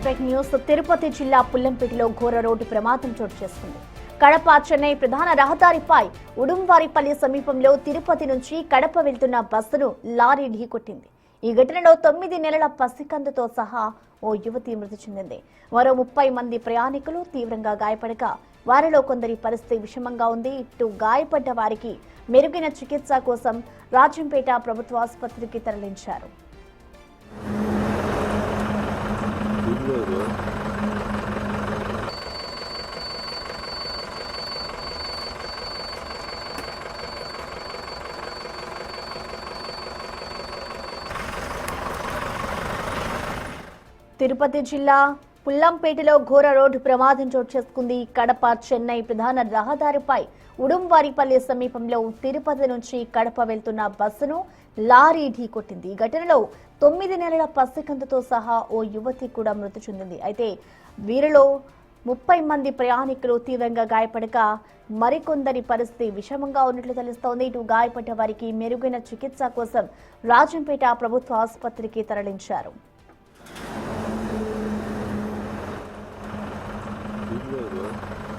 Break news. Tirupati జిల్లా పుల్లంపేటలో ఘోర road ప్రమాదం చోటు చేసుకుంది. కడప చెన్నై ప్రధాన రహదారిపై ఉడుంవారిపల్లి సమీపంలో తిరుపతి నుంచి కడప వెళ్తున్న బస్సును లారీ ఢీకొట్టింది. ఈ ఘటనలో 9 నెలల పసికందుతో సహా ఓ యువతి మృతి చెందింది. మరో 30 మంది ప్రయాణికులు తీవ్రంగా గాయపడగా వారిలో కొందరి పరిస్థితి విషమంగా ఉంది. ఇటు గాయపడ్డ వారికి మెరుగైన చికిత్స కోసం రాజంపేట ప్రభుత్వ ఆసుపత్రికి తరలించారు. తిరుపతి జిల్లా పుల్లంపేటలో ఘోర రోడ్డు ప్రమాదం చోటు చేసుకుంది. కడప చెన్నై ప్రధాన రహదారిపై ఉడుంవారిపల్లి సమీపంలో తిరుపతి నుంచి కడప వెళ్తున్న బస్సును లారీ ఢీకొట్టింది. ఈ ఘటనలో 9 నెలల పసికందుతో సహా ఓ యువతి కూడా మృతి చెందింది. అయితే వీరిలో 30 మంది ప్రయాణికులు తీవ్రంగా గాయపడగా మరికొందరి పరిస్థితి విషమంగా ఉన్నట్లు తెలుస్తోంది. ఇటు గాయపడ్డ వారికి మెరుగైన చికిత్స కోసం రాజంపేట ప్రభుత్వ ఆసుపత్రికి తరలించారు. Bilmiyorum.